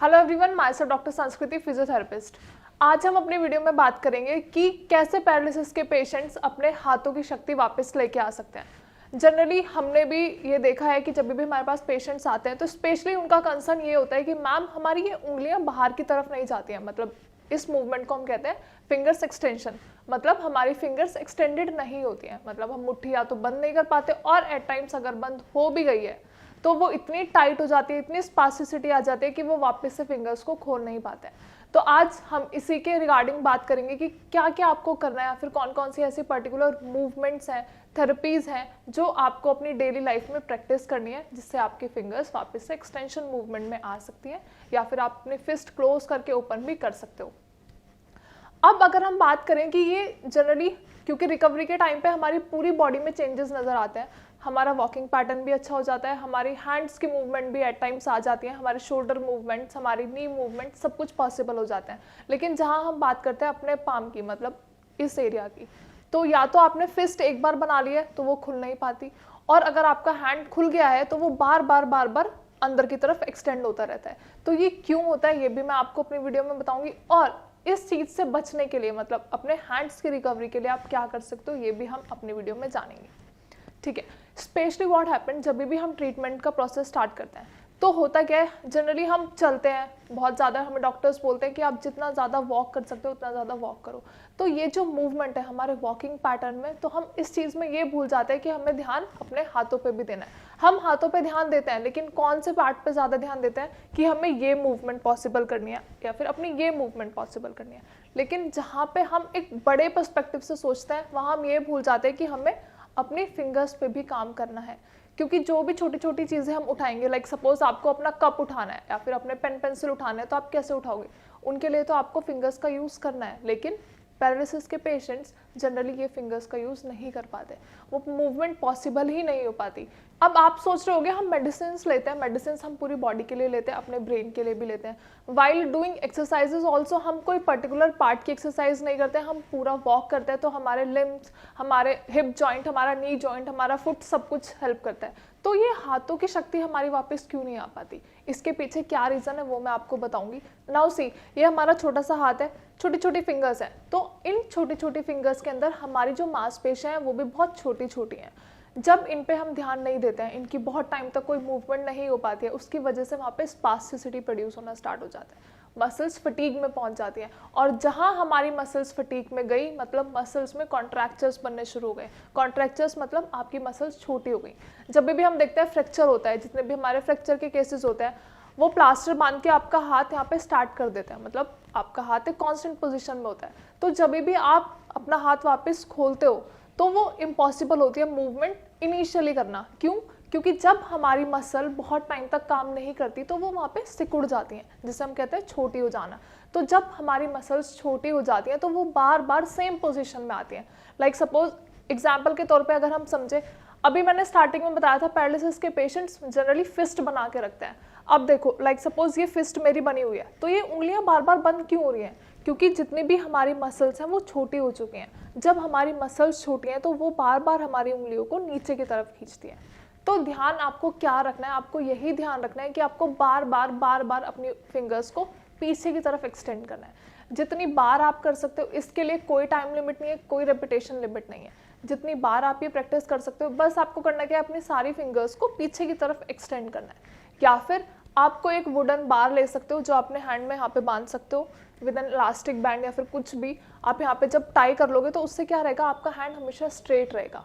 Hello everyone, my self doctor संस्कृति, physiotherapist. आज हम अपनी वीडियो में बात करेंगे कि कैसे पैरालिसिस के पेशेंट्स अपने हाथों की शक्ति वापस लेके आ सकते हैं। जनरली हमने भी ये देखा है कि जब भी हमारे पास पेशेंट्स आते हैं तो स्पेशली उनका कंसर्न ये होता है कि मैम हमारी ये उंगलियां बाहर की तरफ नहीं जाती हैं। मतलब इस मूवमेंट को हम कहते हैं फिंगर्स एक्सटेंशन। मतलब हमारी फिंगर्स एक्सटेंडेड नहीं होती हैं, मतलब हम मुट्ठी या तो बंद नहीं कर पाते, और एट टाइम्स अगर बंद हो भी गई है तो वो इतनी टाइट हो जाती है, इतनी स्पासिसिटी आ जाती है कि वो वापस से फिंगर्स को खोल नहीं पाते हैं। तो आज हम इसी के रिगार्डिंग बात करेंगे कि क्या क्या आपको करना है, या फिर कौन कौन सी ऐसी पर्टिकुलर मूवमेंट्स हैं, थेरेपीज हैं जो आपको अपनी डेली लाइफ में प्रैक्टिस करनी है, जिससे आपकी फिंगर्स वापस से एक्सटेंशन मूवमेंट में आ सकती है, या फिर आप अपने फिस्ट क्लोज करके ओपन भी कर सकते हो। अब अगर हम बात करें कि ये जनरली, क्योंकि रिकवरी के टाइम पे हमारी पूरी बॉडी में चेंजेस नज़र आते हैं, हमारा वॉकिंग पैटर्न भी अच्छा हो जाता है, हमारी हैंड्स की मूवमेंट भी एट टाइम्स आ जाती है, हमारे शोल्डर मूवमेंट्स, हमारी नी मूवमेंट, सब कुछ पॉसिबल हो जाते हैं। लेकिन जहाँ हम बात करते हैं अपने पाम की, मतलब इस एरिया की, तो या तो आपने फिस्ट एक बार बना लिया है तो वो खुल नहीं पाती, और अगर आपका हैंड खुल गया है तो वो बार बार अंदर की तरफ एक्सटेंड होता रहता है। तो ये क्यों होता है ये भी मैं आपको अपनी वीडियो में बताऊंगी, और इस चीज़ से बचने के लिए, मतलब अपने हैंड्स की रिकवरी के लिए आप क्या कर सकते हो ये भी हम अपनी वीडियो में जानेंगे। ठीक है, स्पेशली व्हाट हैपन, जब भी हम ट्रीटमेंट का प्रोसेस स्टार्ट करते हैं तो होता क्या है, जनरली हम चलते हैं बहुत ज़्यादा, हमें डॉक्टर्स बोलते हैं कि आप जितना ज़्यादा वॉक कर सकते हो उतना ज़्यादा वॉक करो। तो ये जो मूवमेंट है हमारे वॉकिंग पैटर्न में, तो हम इस चीज़ में ये भूल जाते हैं कि हमें ध्यान अपने हाथों पे भी देना है। हम हाथों पे ध्यान देते हैं, लेकिन कौन से पार्ट पे ज़्यादा ध्यान देते हैं कि हमें ये मूवमेंट पॉसिबल करनी है या फिर अपनी ये मूवमेंट पॉसिबल करनी है। लेकिन जहाँ पे हम एक बड़े पर्सपेक्टिव से सोचते हैं वहाँ हम ये भूल जाते हैं कि हमें अपनी फिंगर्स पे भी काम करना है। क्योंकि जो भी छोटी छोटी चीज़ें हम उठाएंगे, लाइक सपोज आपको अपना कप उठाना है या फिर अपने पेन पेंसिल उठाना है, तो आप कैसे उठाओगे? उनके लिए तो आपको फिंगर्स का यूज़ करना है। लेकिन पैरालिसिस के पेशेंट्स जनरली ये फिंगर्स का यूज़ नहीं कर पाते, वो मूवमेंट पॉसिबल ही नहीं हो पाती। अब आप सोच रहे होगे हम मेडिसिन लेते हैं, मेडिसिन हम पूरी बॉडी के लिए लेते हैं, अपने ब्रेन के लिए भी लेते हैं। वाइल डूइंग एक्सरसाइजेज ऑल्सो हम कोई पर्टिकुलर पार्ट की एक्सरसाइज नहीं करते हैं, हम पूरा वॉक करते हैं तो हमारे लिम्स, हमारे हिप जॉइंट, हमारा नी जॉइंट, हमारा फुट, सब कुछ हेल्प करता है। तो ये हाथों की शक्ति हमारी वापस क्यों नहीं आ पाती, इसके पीछे क्या रीज़न है वो मैं आपको बताऊंगी। नाउ सी, ये हमारा छोटा सा हाथ है, छोटी छोटी फिंगर्स हैं, तो इन छोटी छोटी फिंगर्स के अंदर हमारी जो मांसपेशियां हैं वो भी बहुत छोटी छोटी हैं। जब इन पे हम ध्यान नहीं देते हैं, इनकी बहुत टाइम तक कोई मूवमेंट नहीं हो पाती है, उसकी वजह से वहाँ पे स्पास्टिसिटी प्रोड्यूस होना स्टार्ट हो जाता है, मसल्स फटीग में पहुंच जाती हैं। और जहां हमारी मसल्स फटीग में गई, मतलब मसल्स में कॉन्ट्रैक्चर्स बनने शुरू हो गए। कॉन्ट्रैक्चर्स मतलब आपकी मसल्स छोटी हो गई। जब भी हम देखते हैं फ्रैक्चर होता है, जितने भी हमारे फ्रैक्चर के केसेस होते हैं, वो प्लास्टर बांध के आपका हाथ यहाँ पे स्टार्ट कर देते हैं, मतलब आपका हाथ एक कांस्टेंट पोजीशन में होता है। तो जब भी आप अपना हाथ वापस खोलते हो तो वो इम्पॉसिबल होती है मूवमेंट इनिशियली करना। क्यों? क्योंकि जब हमारी मसल बहुत टाइम तक काम नहीं करती तो वो वहाँ पे सिकुड़ जाती हैं, जिसे हम कहते हैं छोटी हो जाना। तो जब हमारी मसल्स छोटी हो जाती हैं तो वो बार बार सेम पोजीशन में आती हैं। लाइक सपोज एग्जांपल के तौर पे अगर हम समझे, अभी मैंने स्टार्टिंग में बताया था पैरालिसिस के पेशेंट्स जनरली फिस्ट बना के रखते हैं। अब देखो, लाइक सपोज ये फिस्ट मेरी बनी हुई है, तो ये उंगलियां बार बार बंद क्यों हो रही हैं? क्योंकि जितनी भी हमारी मसल्स हैं वो छोटी हो चुकी हैं। जब हमारी मसल्स छोटी हैं तो वो बार बार हमारी उंगलियों को नीचे की तरफ खींचती हैं। तो ध्यान आपको क्या रखना है, आपको यही ध्यान रखना है कि आपको बार बार अपनी फिंगर्स को पीछे की तरफ एक्सटेंड करना है। जितनी बार आप कर सकते हो, इसके लिए कोई टाइम लिमिट नहीं है, कोई रेपिटेशन लिमिट नहीं है। जितनी बार आप ये प्रैक्टिस कर सकते हो, बस आपको करना क्या है, अपनी सारी फिंगर्स को पीछे की तरफ एक्सटेंड करना है। या फिर आपको एक वुडन बार ले सकते हो जो अपने हैंड में यहाँ पे बांध सकते हो विद एन इलास्टिक बैंड, या फिर कुछ भी आप यहाँ पे जब टाई कर लोगे तो उससे क्या रहेगा, आपका हैंड हमेशा स्ट्रेट रहेगा।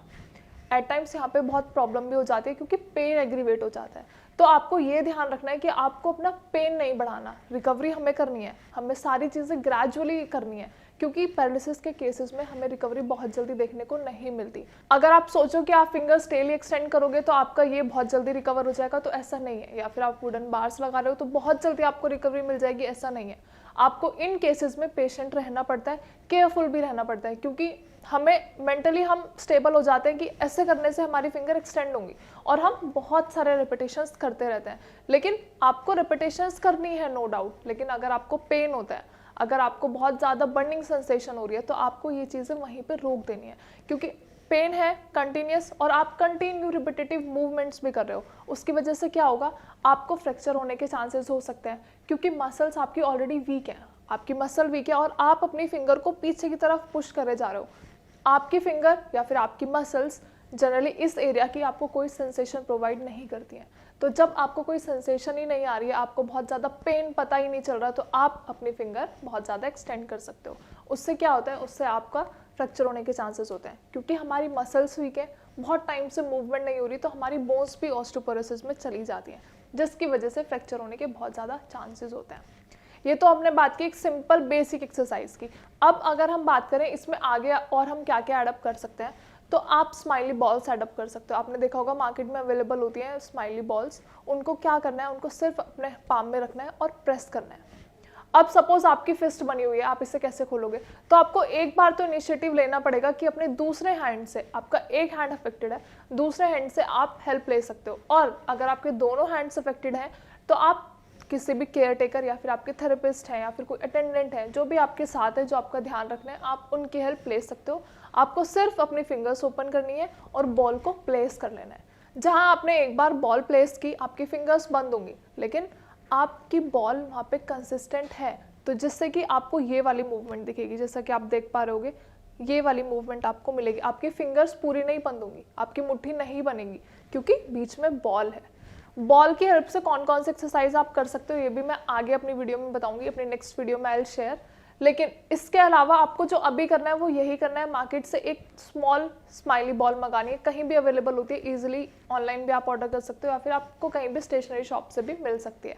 एट टाइम्स यहाँ पे बहुत प्रॉब्लम भी हो जाती है क्योंकि पेन एग्रीवेट हो जाता है। तो आपको ये ध्यान रखना है कि आपको अपना पेन नहीं बढ़ाना, रिकवरी हमें करनी है, हमें सारी चीज़ें ग्रेजुअली करनी है, क्योंकि पैरालिसिस के केसेस में हमें रिकवरी बहुत जल्दी देखने को नहीं मिलती। अगर आप सोचो कि आप फिंगर्स डेली एक्सटेंड करोगे तो आपका ये बहुत जल्दी रिकवर हो जाएगा, तो ऐसा नहीं है। या फिर आप वुडन बार्स लगा रहे हो तो बहुत जल्दी आपको रिकवरी मिल जाएगी, ऐसा नहीं है। आपको इन केसेस में पेशेंट रहना पड़ता है, केयरफुल भी रहना पड़ता है, क्योंकि हमें मेंटली हम स्टेबल हो जाते हैं कि ऐसे करने से हमारी फिंगर एक्सटेंड होंगी, और हम बहुत सारे रेपिटेशंस करते रहते हैं। लेकिन आपको रेपिटेशंस करनी है नो डाउट, लेकिन अगर आपको पेन होता है, अगर आपको बहुत ज़्यादा बर्निंग सेंसेशन हो रही है, तो आपको ये चीज़ें वहीं पे रोक देनी है। क्योंकि पेन है कंटिन्यूस और आप कंटिन्यू रिपीटेटिव मूवमेंट्स भी कर रहे हो, उसकी वजह से क्या होगा, आपको फ्रैक्चर होने के चांसेस हो सकते हैं, क्योंकि मसल्स आपकी ऑलरेडी वीक है, आपकी मसल वीक है और आप अपनी फिंगर को पीछे की तरफ पुश करे जा रहे हो। आपकी फिंगर या फिर आपकी मसल्स जनरली इस एरिया की आपको कोई सेंसेशन प्रोवाइड नहीं करती हैं। तो जब आपको कोई सेंसेशन ही नहीं आ रही है, आपको बहुत ज़्यादा पेन पता ही नहीं चल रहा, तो आप अपनी फिंगर बहुत ज़्यादा एक्सटेंड कर सकते हो। उससे क्या होता है, उससे आपका फ्रैक्चर होने के चांसेस होते हैं, क्योंकि हमारी मसल्स वीक है, बहुत टाइम से मूवमेंट नहीं हो रही, तो हमारी बोन्स भी ऑस्टियोपोरोसिस में चली जाती हैं, जिसकी वजह से फ्रैक्चर होने के बहुत ज़्यादा चांसेस होते हैं। ये तो हमने बात की एक सिंपल बेसिक एक्सरसाइज की। अब अगर हम बात करें इसमें आगे और हम क्या क्या एडअप कर सकते हैं, तो आप स्माइली बॉल्स एडअप कर सकते हो। आपने देखा होगा मार्केट में अवेलेबल होती हैं स्माइली बॉल्स। उनको क्या करना है, उनको सिर्फ अपने पाम में रखना है और प्रेस करना है। अब सपोज आपकी फिस्ट बनी हुई है, आप इसे कैसे खोलोगे, तो आपको एक बार तो इनिशिएटिव लेना पड़ेगा कि अपने दूसरे हैंड से, आपका एक हैंड अफेक्टेड है, दूसरे हैंड से आप हेल्प ले सकते हो। और अगर आपके दोनों हैंड्स अफेक्टेड हैं तो आप किसी भी केयर टेकर या फिर आपके थेरेपिस्ट हैं या फिर कोई अटेंडेंट है जो भी आपके साथ है, जो आपका ध्यान रखना है, आप उनकी हेल्प ले सकते हो। आपको सिर्फ अपनी फिंगर्स ओपन करनी है और बॉल को प्लेस कर लेना है। जहां आपने एक बार बॉल प्लेस की, आपकी फिंगर्स बंद होंगी, लेकिन आपकी बॉल वहाँ पे कंसिस्टेंट है, तो जिससे कि आपको ये वाली मूवमेंट दिखेगी, जैसा कि आप देख पा रहे होगे, ये वाली मूवमेंट आपको मिलेगी। आपकी फिंगर्स पूरी नहीं बंद होंगी, आपकी मुट्ठी नहीं बनेगी, क्योंकि बीच में बॉल है। बॉल की हेल्प से कौन कौन से एक्सरसाइज आप कर सकते हो, ये भी मैं आगे अपनी वीडियो में बताऊंगी, अपनी नेक्स्ट वीडियो में आई विल शेयर। लेकिन इसके अलावा आपको जो अभी करना है वो यही करना है, मार्केट से एक स्मॉल स्माइली बॉल मंगानी है, कहीं भी अवेलेबल होती है, इजीली ऑनलाइन भी आप ऑर्डर कर सकते हो या फिर आपको कहीं भी स्टेशनरी शॉप से भी मिल सकती है।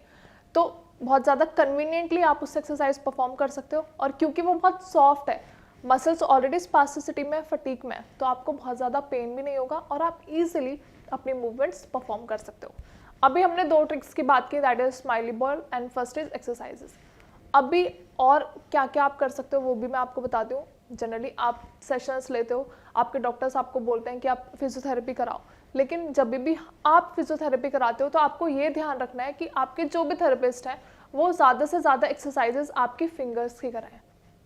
तो बहुत ज़्यादा कन्वीनियंटली आप उस एक्सरसाइज परफॉर्म कर सकते हो, और क्योंकि वो बहुत सॉफ्ट है, मसल्स ऑलरेडी स्पास्टिसिटी में, फटीक में, तो आपको बहुत ज़्यादा पेन भी नहीं होगा और आप इजीली अपनी मूवमेंट्स परफॉर्म कर सकते हो। अभी हमने दो ट्रिक्स की बात की, that is smiley ball and first is exercises. अभी और क्या क्या आप कर सकते हो वो भी मैं आपको बताती हूँ। जनरली आप सेशंस लेते हो, आपके डॉक्टर्स आपको बोलते हैं कि आप फिजियोथेरेपी कराओ, लेकिन जब भी आप फिजियोथेरेपी कराते हो तो आपको ये ध्यान रखना है कि आपके जो भी थेरेपिस्ट हैं वो ज़्यादा से ज़्यादा एक्सरसाइजेस आपकी फिंगर्स की कराएं,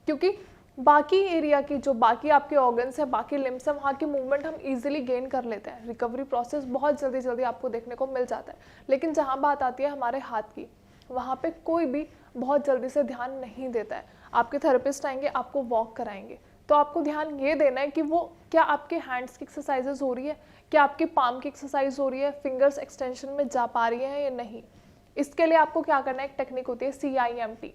क्योंकि बाकी एरिया की जो बाकी आपके ऑर्गन्स हैं, बाकी लिम्स हैं, वहाँ की मूवमेंट हम इजीली गेन कर लेते हैं, रिकवरी प्रोसेस बहुत जल्दी आपको देखने को मिल जाता है। लेकिन जहाँ बात आती है हमारे हाथ की, वहाँ पे कोई भी बहुत जल्दी से ध्यान नहीं देता है। आपके थेरेपिस्ट आएंगे, आपको वॉक कराएंगे, तो आपको ध्यान ये देना है कि वो क्या आपके हैंड्स की एक्सरसाइजेज हो रही है, क्या आपकी पाम की एक्सरसाइज हो रही है, फिंगर्स एक्सटेंशन में जा पा रही है या नहीं। इसके लिए आपको क्या करना है, एक टेक्निक होती है CIMT।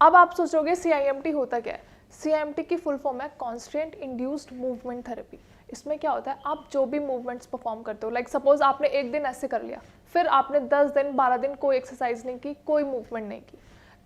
अब आप सोचोगे CIMT होता क्या है। CIMT की फुल फॉर्म है कॉन्स्टेंट इंड्यूस्ड मूवमेंट थेरेपी। इसमें क्या होता है, आप जो भी मूवमेंट्स परफॉर्म करते हो, लाइक सपोज आपने एक दिन ऐसे कर लिया, फिर आपने 10 दिन 12 दिन कोई एक्सरसाइज नहीं की, कोई मूवमेंट नहीं की,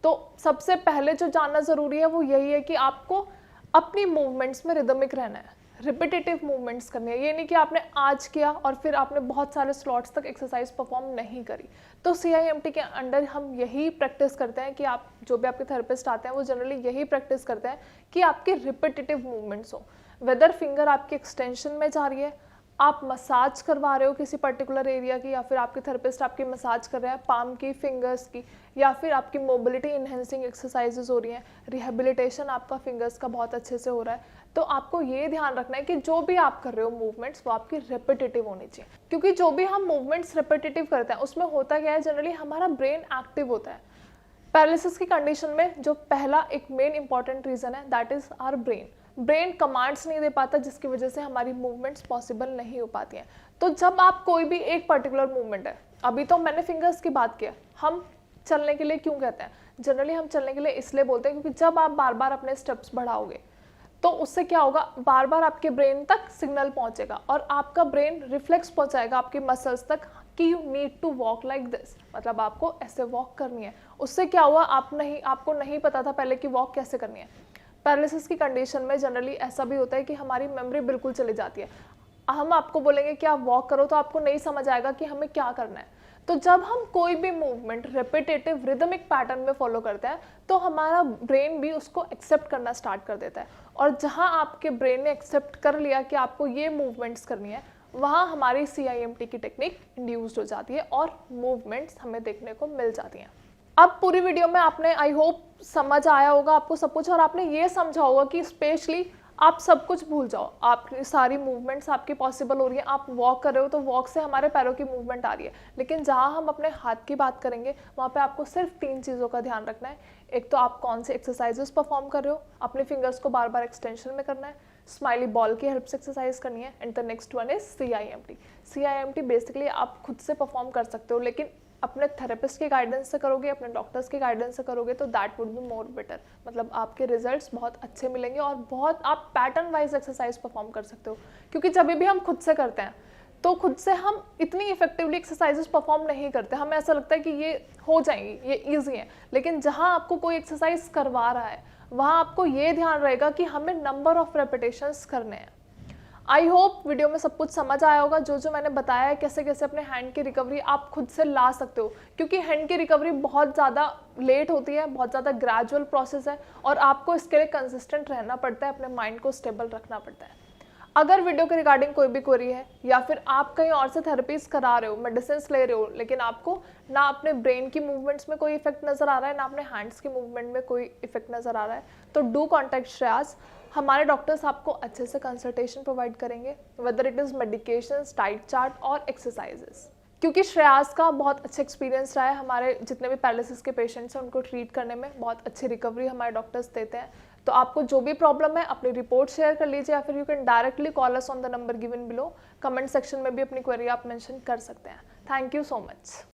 तो सबसे पहले जो जानना ज़रूरी है वो यही है कि आपको अपनी मूवमेंट्स में रिदमिक रहना है, रिपीटेटिव मूवमेंट्स करनी है। ये नहीं कि आपने आज किया और फिर आपने बहुत सारे स्लॉट्स तक एक्सरसाइज परफॉर्म नहीं करी। तो CIMT के अंडर हम यही प्रैक्टिस करते हैं कि आप जो भी आपके थेरेपिस्ट आते हैं वो जनरली यही प्रैक्टिस करते हैं कि आपकी रिपीटेटिव मूवमेंट्स हो, वेदर फिंगर आपकी एक्सटेंशन में जा रही है, आप मसाज करवा रहे हो किसी पर्टिकुलर एरिया की, या फिर आपके थेरेपिस्ट आपकी मसाज कर रहे हैं पाम की, फिंगर्स की, या फिर आपकी मोबिलिटी इन्हेंसिंग एक्सरसाइजेज हो रही हैं, रिहेबिलिटेशन आपका फिंगर्स का बहुत अच्छे से हो रहा है। तो आपको ये ध्यान रखना है कि जो भी आप कर रहे हो मूवमेंट्स वो आपकी रिपीटेटिव होनी चाहिए, क्योंकि जो भी हम मूवमेंट्स रिपीटेटिव करते हैं उसमें होता क्या है, जनरली हमारा ब्रेन एक्टिव होता है। पैरालिसिस की कंडीशन में जो पहला एक मेन इंपॉर्टेंट रीजन है, that is our brain commands नहीं दे पाता, जिसकी वजह से हमारी मूवमेंट्स पॉसिबल नहीं हो पाती हैं। तो जब आप कोई भी एक पर्टिकुलर मूवमेंट है, अभी तो मैंने फिंगर्स की बात की, हम चलने के लिए क्यों कहते हैं, जनरली हम चलने के लिए इसलिए बोलते हैं क्योंकि जब आप बार बार अपने स्टेप्स बढ़ाओगे तो उससे क्या होगा, बार बार आपके ब्रेन तक सिग्नल पहुंचेगा और आपका ब्रेन रिफ्लेक्स पहुंचाएगा आपके मसल्स तक कि you need to walk like this, मतलब आपको ऐसे वॉक करनी है। उससे क्या हुआ, आपको नहीं पता था पहले कि वॉक कैसे करनी है। पैरालिसिस की कंडीशन में जनरली ऐसा भी होता है कि हमारी मेमोरी बिल्कुल चली जाती है। हम आपको बोलेंगे कि आप वॉक करो तो आपको नहीं समझ आएगा कि हमें क्या करना है। तो जब हम कोई भी मूवमेंट रेपिटेटिव रिदमिक पैटर्न में फॉलो करते हैं तो हमारा ब्रेन भी उसको एक्सेप्ट करना स्टार्ट कर देता है, और जहां आपके ब्रेन ने एक्सेप्ट कर लिया कि आपको ये मूवमेंट्स करनी है, वहां हमारी CIMT की टेक्निक इंड्यूस्ड हो जाती है और मूवमेंट्स हमें देखने को मिल जाती हैं। अब पूरी वीडियो में आपने आई होप समझ आया होगा आपको सब कुछ, और आपने ये समझा होगा कि स्पेशली आप सब कुछ भूल जाओ, आपकी सारी मूवमेंट्स आपकी पॉसिबल हो रही है, आप वॉक कर रहे हो तो वॉक से हमारे पैरों की मूवमेंट आ रही है। लेकिन जहाँ हम अपने हाथ की बात करेंगे वहाँ पे आपको सिर्फ 3 चीज़ों का ध्यान रखना है। एक तो आप कौन से एक्सरसाइजेस परफॉर्म कर रहे हो, अपने फिंगर्स को बार बार एक्सटेंशन में करना है, स्माइली बॉल की हेल्प से एक्सरसाइज करनी है, and the next one is CIMT। CIMT basically आप खुद से परफॉर्म कर सकते हो, लेकिन अपने थेरेपिस्ट के गाइडेंस से करोगे, अपने डॉक्टर्स के गाइडेंस से करोगे तो that would be more better. मतलब आपके रिजल्ट्स बहुत अच्छे मिलेंगे और बहुत आप पैटर्न वाइज एक्सरसाइज परफॉर्म कर सकते हो। क्योंकि जब भी हम खुद से करते हैं तो खुद से हम इतनी इफेक्टिवली एक्सरसाइजेस परफॉर्म नहीं करते, हमें ऐसा लगता है कि ये हो जाएंगी, ये ईजी है। लेकिन जहाँ आपको कोई एक्सरसाइज करवा रहा है वहाँ आपको ये ध्यान रहेगा कि हमें नंबर ऑफ रेपिटेशंस करने हैं। आई होप वीडियो में सब कुछ समझ आया होगा। जो मैंने बताया है कैसे कैसे अपने हैंड की रिकवरी आप खुद से ला सकते हो, क्योंकि हैंड की रिकवरी बहुत ज़्यादा लेट होती है, बहुत ज़्यादा ग्रेजुअल प्रोसेस है और आपको इसके लिए कंसिस्टेंट रहना पड़ता है, अपने माइंड को स्टेबल रखना पड़ता है। अगर वीडियो के रिगार्डिंग कोई भी क्वेरी है या फिर आप कहीं और से थेरेपीज करा रहे हो, मेडिसिन ले रहे हो, लेकिन आपको ना अपने ब्रेन की मूवमेंट्स में कोई इफेक्ट नजर आ रहा है ना अपने हैंड्स की मूवमेंट में कोई इफेक्ट नजर आ रहा है, तो डू कॉन्टैक्ट श्रेयास। हमारे डॉक्टर्स आपको अच्छे से कंसल्टेशन प्रोवाइड करेंगे, whether it is medication, diet chart और एक्सरसाइजेस। क्योंकि श्रेयास का बहुत अच्छा एक्सपीरियंस रहा है, हमारे जितने भी पैरालिसिस के पेशेंट्स हैं उनको ट्रीट करने में बहुत अच्छी रिकवरी हमारे डॉक्टर्स देते हैं। तो आपको जो भी प्रॉब्लम है अपनी रिपोर्ट शेयर कर लीजिए या फिर you can directly call us on the number given below. Comment section में भी अपनी क्वेरी आप मेंशन कर सकते हैं। Thank you so much.